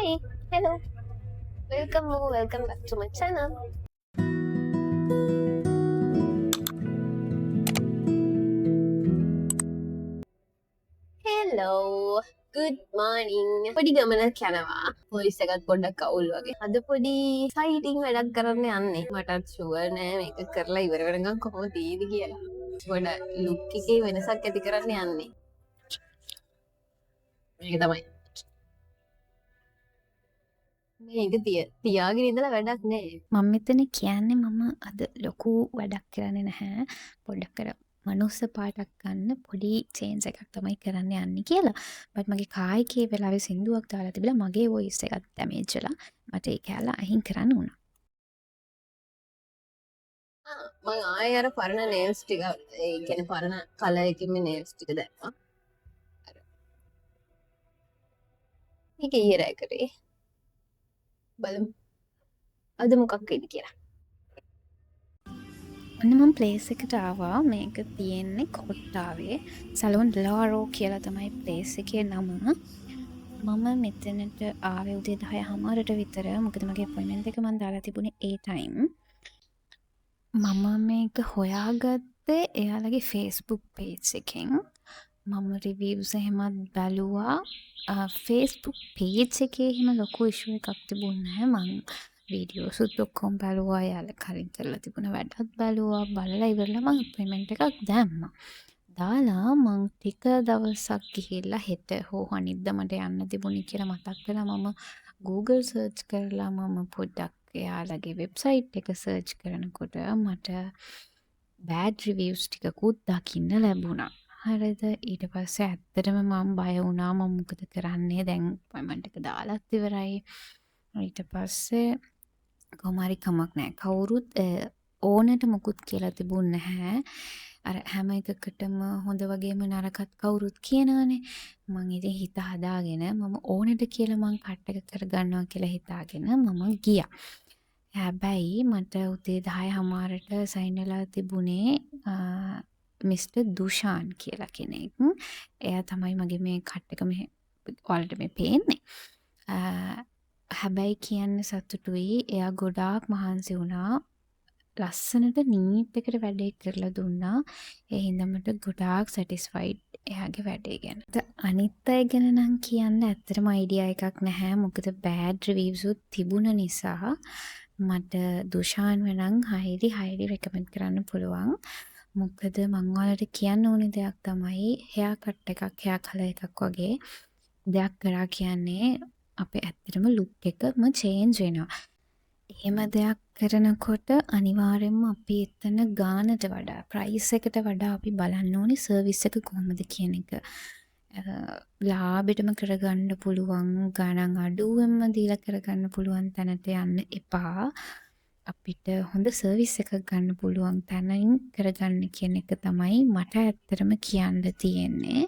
Hi, hello, welcome back to my channel. Hello, good morning. පොඩි ගමනක් යනවා. Voice එකත් පොඩ්ඩක් අවුල් වගේ. අද පොඩි සයිටින් වැඩක් කරන්න යන්නේ. මටත් ෂුවර් නෑ මේක කරලා ඉවර වෙනකන් කොහොමද දීද කියලා. පොඩ ලුක් එකේ වෙනසක් ඇති කරන්න යන්නේ. මේක තමයි. මේක තියාගෙන ඉඳලා වැඩක් නෑ. මම මෙතන කියන්නේ මම අද ලොකු වැඩක් කරන්නේ නැහැ. පොඩ්ඩක් අර මනුස්ස පාටක් ගන්න පොඩි චේන්ජ් එකක් තමයි කරන්න යන්නේ කියලා. බට් මගේ කායිකේ වෙලාවේ සින්දුවක් දාලා තිබිලා මගේ වොයිස් එකත් ඩැමේජ් වෙලා මට ඒක ඇල්ල අහිං කරන්න වුණා. මං ආයෙ අර පරණ නේල්ස් ටික ඒ කියන්නේ පරණ කලර් එකකින් නේල්ස් ටික දැම්මා. මේක ඊයරයි කරේ. බලමු. අද මොකක් වෙයිද කියලා. ඔන්න මම ප්ලේස් එකට ආවා. මේක තියෙන්නේ කොට්ටාවේ සලෝන් ලාරෝ කියලා තමයි ප්ලේස් එකේ නම. මම මෙතනට ආවේ උදේ 10:00ට විතර. මොකද මගේ අපොයින්ට්මන්ට් එක මම දාලා තිබුණේ ඒ ටයිම්. මම මේක හොයාගත්තේ එයාලගේ ෆේස්බුක් පේජ් එකෙන්. මම රිවිව්ස් එහෙමත් බැලුවා. ෆේස්බුක් පේජ් එකේ එහෙම ලොකු ඉෂුව එකක් තිබුණේ නැහැ. මම වීඩියෝසුත් ඔක්කොම බැලුවා. එයාලා කලින් කරලා තිබුණ වැඩත් බැලුවා. බලලා ඉවරලා මම අපොයින්ට්මන්ට් එකක් දැම්මා. දාලා මං ටික දවසක් ගිහිල්ලා හෙට හෝ අනිද්දා මට යන්න තිබුණේ කියලා මතක් කළා. මම Google සර්ච් කරලා මම පොඩ්ඩක් එයාලගේ වෙබ්සයිට් එක සර්ච් කරනකොට මට බෑඩ් රිවිව්ස් ටිකකුත් දකින්න ලැබුණා. හරිද? ඊට පස්සේ ඇත්තටම මම බය වුණා. මම මොකද කරන්නේ? දැන් අපොයින්ට්මන්ට් එක දාලත් ඉවරයි. ඊට පස්සේ කොහොම හරි කමක් නැහැ. කවුරුත් ඕනට මොකුත් කියලා තිබුණ නැහැ. අර හැම එකකටම හොඳ වගේම නරකත් කවුරුත් කියනවනේ. මං ඉතින් හිත හදාගෙන මම ඕනට කියලා මං කට් එක කරගන්නවා කියලා හිතාගෙන මම ගියා. හැබැයි මට උදේ 10:00ට සයින් වෙලා තිබුණේ මිස්ටර් දුෂාන් කියලා කෙනෙක්. එයා තමයි මගේ මේ කට් එක මේ ඔයාලට මේ පේන්නේ. හැබැයි කියන්න සතුටුයි. එයා ගොඩාක් මහන්සි වුණා. ලස්සනට නීට් එකට වැඩේ කරලා දුන්නා. ඒ හින්දා මට ගොඩාක් සැටිස්ෆයිඩ් එයාගේ වැඩේ ගැන. අනිත් අය ගැන නම් කියන්න ඇත්තටම අයිඩියා එකක් නැහැ. මොකද බෑඩ් රිවිව්ස් උත් තිබුණ නිසා මට දුෂාන්ව නම් හයිලි රෙකමන්ඩ් කරන්න පුළුවන්. මොකද මං ඔයාලට කියන්න ඕනේ දෙයක් තමයි හෙයා කට් එකක්, හෙයා කලර් එකක් වගේ දෙයක් කරා කියන්නේ අපේ ඇත්තටම ලුක් එකම චේන්ජ් වෙනවා. එහෙම දෙයක් කරනකොට අනිවාර්යෙන්ම අපි එතන ගානට වඩා ප්‍රයිස් එකට වඩා අපි බලන්න ඕනේ සර්විස් එක කොහොමද කියන එක. ලාභෙටම කරගන්න පුළුවන් ගණන් අඩුවෙන්ම දීලා කරගන්න පුළුවන් තැනට යන්න එපා. අපිට හොඳ සර්විස් එකක් ගන්න පුළුවන් තැනින් කරගන්න කියන එක තමයි මට ඇත්තටම කියන්න තියෙන්නේ.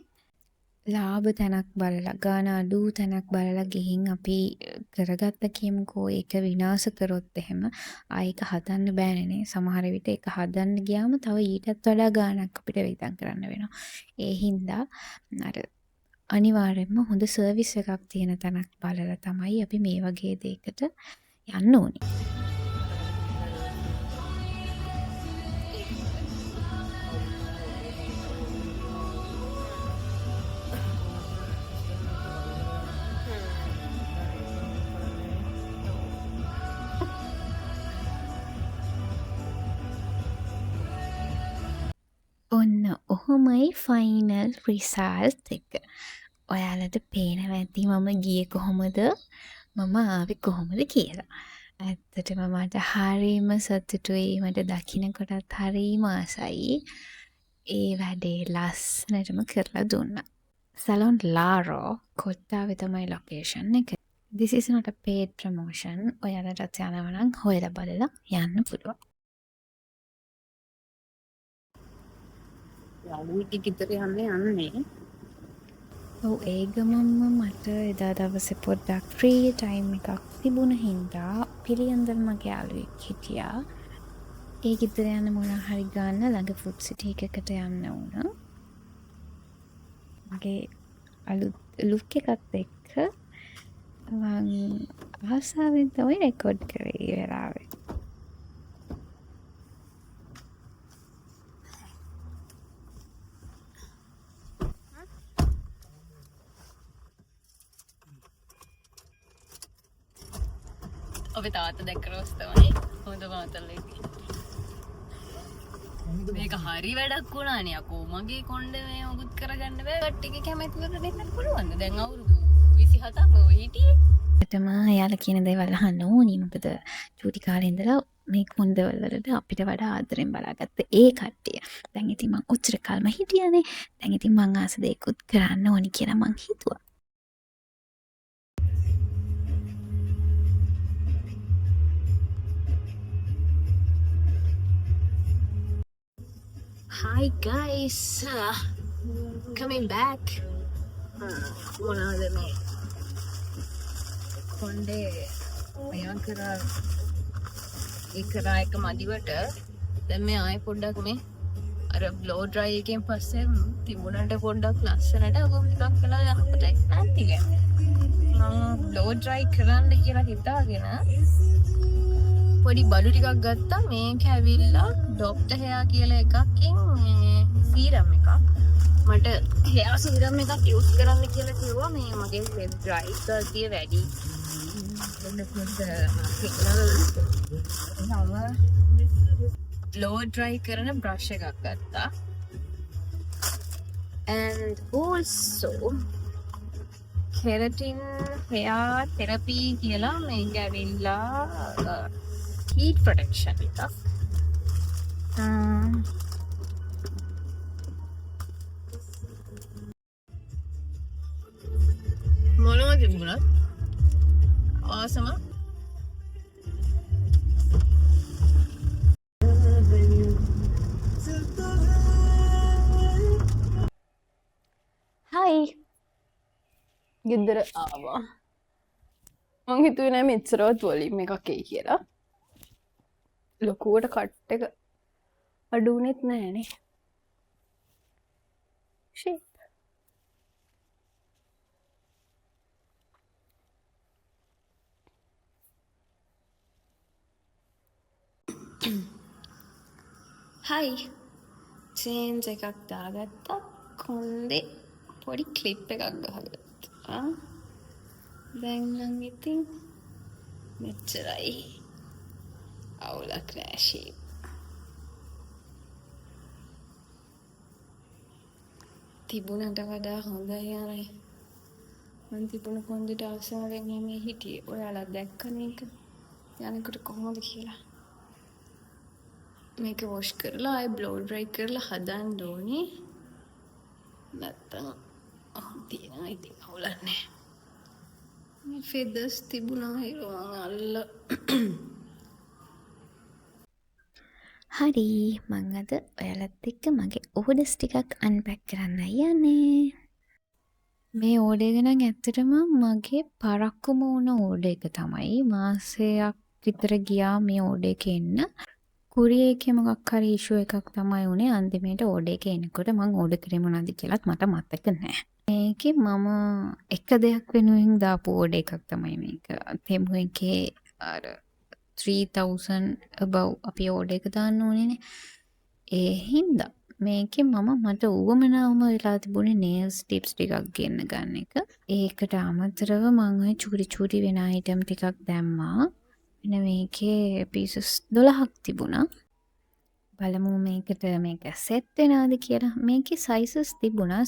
ලාභ තැනක් බලලා ගාන අඩු තැනක් බලලා ගිහින් අපි කරගත්ත කියමුකෝ ඒක විනාශ කරොත් එහෙම ආයෙක හදන්න බෑනේ. සමහර විට ඒක හදන්න ගියාම තව ඊටත් වඩා ගාණක් අපිට වෙදම් කරන්න වෙනවා. ඒ හින්දා අර අනිවාර්යයෙන්ම හොඳ සර්විස් එකක් තියෙන තැනක් බලලා තමයි අපි මේ වගේ දෙයකට යන්න ඕනේ. ඔන්න ඔහොමයි ෆයිනල් රිසල්ට් එක. ඔයාලට පේනවා ඇති මම ගියේ කොහොමද? මම ආවේ කොහොමද කියලා. ඇත්තටම මට හරිම සතුටුයි. මට දකින්නකොටත් හරිම ආසයි. ඒ වැඩේ ලස්සනටම කරලා දුන්නා. සලෝන් ලාරෝ කොට්ටාවේ තමයි ලොකේෂන් එක. This is not a paid promotion. ඔයාලටත් යනවා නම් හොයලා බලලා යන්න පුළුවන්. යාළුවෙක් ගෙදර යන්නේ. ඔව් ඒ ගමන්ම මට එදා දවසේ පොඩ්ඩක් ෆ්‍රී ටයිම් එකක් තිබුණ හින්දා පිළියන්දල් මගේ යාළුවෙක් හිටියා. ඒ ගෙදර යන්න මොනවා හරි ගන්න ළඟ ෆුඩ් සිටි එකකට යන්න වුණා. මගේ අලුත් ලුක් එකත් එක්ක මං ආසාවෙන් තමයි රෙකෝඩ් කරේ ඒ වෙලාවේ. ඔබේ තාත්තා දැක්ක රෝස් තමයි හොඳ මාතල්ලෙක්. මේක හරි වැඩක් වුණානේ අකෝ මගේ කොණ්ඩේ මේ උගුත් කරගන්න බෑ. කට්ටියගේ කැමැතිවට දෙන්න පුළුවන්ද? දැන් අවුරුදු 27ක් ඔය හිටියේ. ඇත්තම එයාලා කියන දේවල් අහන්න ඕනි. මොකද චූටි කාලේ ඉඳලා මේ කොන්දවල වලට අපිට වඩා ආදරෙන් බලාගත්ත ඒ කට්ටිය. දැන් ඉතින් මං ඔච්චර කාලම හිටියානේ. දැන් ඉතින් මං ආස දෙයක්ත් කරන්න ඕනි කියලා මං හිතුවා. Hi guys, coming back. මොනවද මේ කොණ්ඩේ මයන් කරා එක මදිවට දැන් මේ ආයෙ පොඩ්ඩක් මේ අර බ්ලෝ ඩ්‍රයි එකෙන් පස්සේ තිබුණට පොඩ්ඩක් ලස්සනට ඔබ ටිකක් වෙලා යනකොට නැති ගන්නේ. මම බ්ලෝ ඩ්‍රයි කරන්න කියලා හිතාගෙන පොඩි බඩු ටිකක් ගත්තා. මේක ඇවිල්ලා ඩොක්ටර් හෙයා කියලා එකකින් සීරම් එකක්. මට හෙයා සීරම් එකක් යූස් කරන්න කියලා කිව්වා. මේ මගේ හෙඩ් ඩ්‍රයි ගතිය වැඩි. බ්ලෝ ඩ්‍රයි කරන බ්‍රෂ් එකක් ගත්තා. and also keratin hair therapy කියලා මේක ඇවිල්ලා heat protection එකක්. මොනවද තිබුණත් awesome. හයි. ගෙදර ආවා. මං හිතුවේ නෑ මෙච්චරවත් වොලියුම් එකක් එයි කියලා. ලොකුවට කට් එක අඩු වුණෙත් නෑනේ. shit. හයි. චේන්ජ් එකක් දාගත්තා. කොන්දේ පොඩි ක්ලිප් එකක් ගහගත්තා. දැන් නම් ඉතින් මෙච්චරයි. අවුලක් නෑ ෂේප්. තිබුණට වඩා හොඳයි අර මං තිබුණ කොන්දේට ආසාවෙන් මේ හිටියේ. ඔයාලා දැක්කනේ ඒක යනකොට කොහොමද කියලා. මේක වොෂ් කරලා ආයෙ බ්ලෝ ඩ්‍රයි කරලා හදන්න ඕනේ. නැත්තම් තියෙනවා ඉතින් අවුලක් නෑ. මේ ෆෙදර්ස් තිබුණා හිරුවන් අල්ල. හරි මං අද ඔයාලත් එක්ක මගේ ඕඩර්ස් ටිකක් අන්පැක් කරන්නයි යන්නේ. මේ ඕඩර් එක නම් ඇත්තටම මගේ පරක්කුම වුණ ඕඩර් එක තමයි. මාසයක් විතර ගියා මේ ඕඩර් එක එන්න. කුරියර් එකේ මොකක් හරි ඉෂුව එකක් තමයි උනේ. අන්තිමේට ඕඩර් එක එනකොට මං ඕඩර් කරේ මොනවද කියලාත් මට මතක නැහැ. මේකේ මම එක දෙයක් වෙනුවෙන් දාපු ඕඩර් එකක් තමයි මේක. තෙමු එකේ අර 3000 above අපි ඕඩර් එක දාන්න ඕනේනේ. ඒ හින්දා මේකේ මට උවමනාවම වෙලා තිබුණේ nails tips ටිකක් ගෙන්න ගන්න එක. ඒකට අමතරව මම ওই චූටි වෙන item ටිකක් දැම්මා. එන මේකේ pieces 12ක් තිබුණා. බලමු මේකට මේක සෙට් වෙනවද කියලා. මේකේ sizes තිබුණා.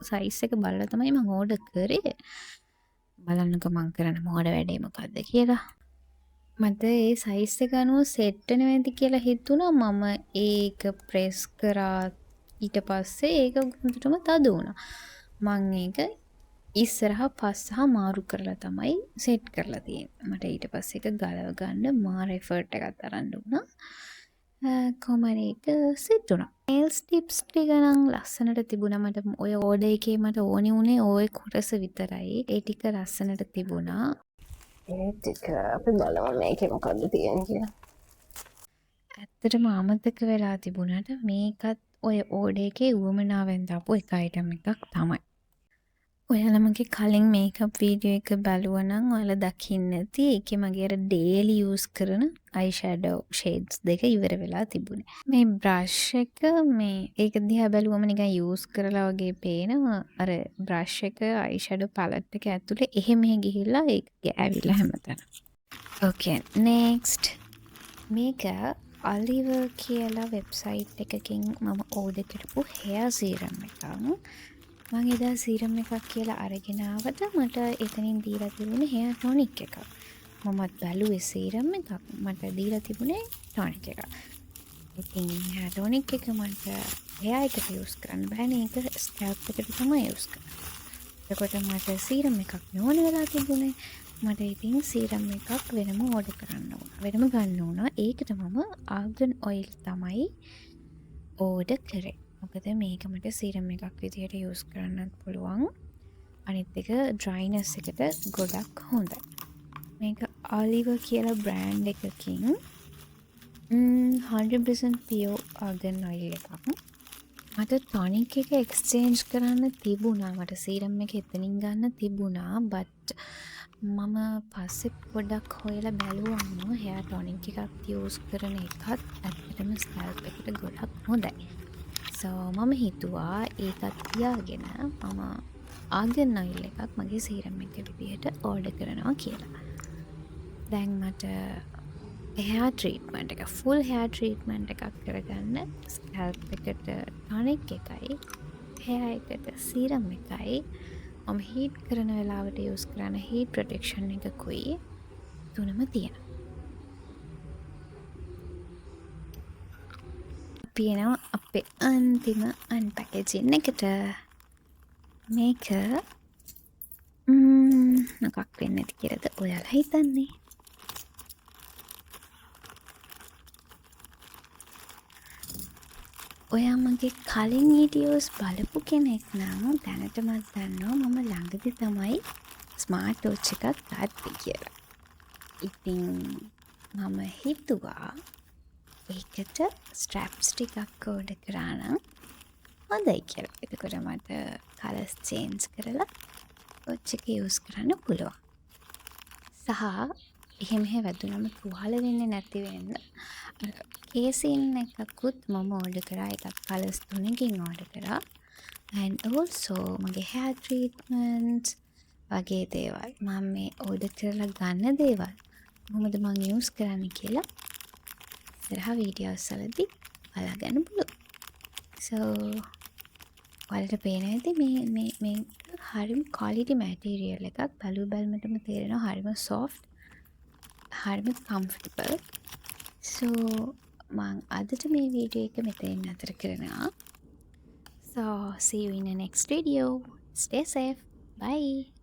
size එක බලලා තමයි මම ඕඩර් කරේ. බලන්නකෝ මං කරන මොකද වැඩේ මොකද්ද කියලා. මට ඒ size එක අනුව සෙට් වෙනවද කියලා හිතුණා. මම ඒක ප්‍රෙස් කරා. ඊට පස්සේ ඒක හොඳටම තද වුණා. මං ඒක ඉස්සරහා පස්සහ මාරු කරලා තමයි සෙට් කරලා තියෙන්නේ. මට ඊට පස්සේ ඒක ගලව ගන්න මාර එෆර්ට් එකක් අරන් දුන්නා. කොහමද ඒක සෙට් වුණා. nails tips ටික නම් ලස්සනට තිබුණා. මට ඔය ඕඩර් එකේ මට ඕනේ උනේ ওই කොටස විතරයි. ඒ ටික ලස්සනට තිබුණා. ඒ ටික අපි බලමු මේකේ මොකද්ද තියෙන්නේ කියලා. ඇත්තටම අමතක වෙලා තිබුණාට මේකත් ඔය ඕඩර් එකේ උවමනාවෙන් දාපු එක item එකක් තමයි. ඔයාලමගේ කලින් මේකප් වීඩියෝ එක බලුවනම් ඔයාලා දකින්න ඇති ඒකේ මගේ අර ඩේලි යූස් කරන අයිෂැඩෝ ෂේඩ්ස් දෙක ඉවර වෙලා තිබුණේ. මේ බ්‍රෂ් එක මේ ඒක දිහා බැලුවම නිකන් යූස් කරලා වගේ පේනවා. අර බ්‍රෂ් එක අයිෂැඩෝ පැලට් එක ඇතුලේ එහෙ මෙහෙ ගිහිල්ලා ඒක ගෑවිලා හැමතැනම. ඕකේ next මේක ඔලිවර් කියලා වෙබ්සයිට් එකකින් මම ඕඩර් කරපු hair serum එකක්. මං එදා සීරම් එකක් කියලා අරගෙන ආවට මට එතනින් දීලා තිබුණේ hair tonic එකක්. මමත් බැලුවේ සීරම් එකක් මට දීලා තිබුණේ tonic එකක්. ඉතින් hair tonic එක මට hair එකට use කරන්න බෑනේ ඒක scalp එකට තමයි use කරන්නේ. එතකොට මට සීරම් එකක් ඕන වෙලා තිබුණේ. මට ඉතින් සීරම් එකක් වෙනම ඕඩර් කරන්න ඕන. වෙනම ගන්න ඕන. ඒකට මම argan oil තමයි ඕඩර් කරේ. මොකද මේක මට සීරම් එකක් විදිහට යූස් කරන්නත් පුළුවන්. අනිත් එක ඩ්‍රයිනස් එකට ගොඩක් හොඳයි. මේක ඔලිවර් කියලා බ්‍රෑන්ඩ් එකකින් 100% pure argan oil එකක්. මට ටොනික් එක එක්ස්චේන්ජ් කරන්න තිබුණා. මට සීරම් එක එතනින් ගන්න තිබුණා. බට් මම පස්සේ පොඩ්ඩක් හොයලා බැලුවම hair tonic එකක් යූස් කරන එකත් ඇත්තටම ස්කැල්ප් එකට ගොඩක් හොඳයි. So මම හිතුවා ඒකත් තියාගෙන මම ආර්ගන් ඔයිල් එකක් මගේ සීරම් එක විදිහට ඕඩර් කරනවා කියලා. දැන් මට hair treatment එක full hair treatment එකක් කරගන්න scalp එකට tonic එකයි hair එකට සීරම් එකයි මම heat කරන වෙලාවට use කරන heat protection එකකුයි තුනම තියෙනවා. පියනවා අපේ අන්තිම අන්පැකේජින් එකට. මේක මොකක් වෙන්න ඇති කියලාද ඔයාලා හිතන්නේ? ඔයා මගේ කලින් වීඩියෝස් බලපු කෙනෙක් නම් දැනටමත් දන්නවා මම ළඟදි තමයි ස්මාර්ට් වොච් එකක් ගත්තේ කියලා. ඉතින් මම හිතුවා ඒකට ස්ට්‍රැප්ස් ටිකක් ඕඩර් කරා නම් හොඳයි කියලා. එතකොට මට කලර්ස් චේන්ජ් කරලා වොච් එක යූස් කරන්න පුළුවන්. සහ එහෙම වැදුනම තුවාල වෙන්නේ නැති වෙන්න කේසින් එකකුත් මම ඕඩර් කරා. එකක් කලර්ස් 3කින් ඕඩර් කරා. and also මගේ hair treatments වගේ දේවල් මම මේ ඕඩර් කරලා ගන්න දේවල් කොහොමද මම යූස් කරන්න කියලා ඉස්සරහා වීඩියෝස් වලදී බලගන්න පුළුවන්. so ඔයාලට පේන ඇති මේ හරිම quality material එකක්. බලු බැලමටම තේරෙනවා හරිම soft හරිම comfortable. so මං අදට මේ වීඩියෝ එක මෙතනින් නතර කරනවා. so see you in the next video. Stay safe. Bye.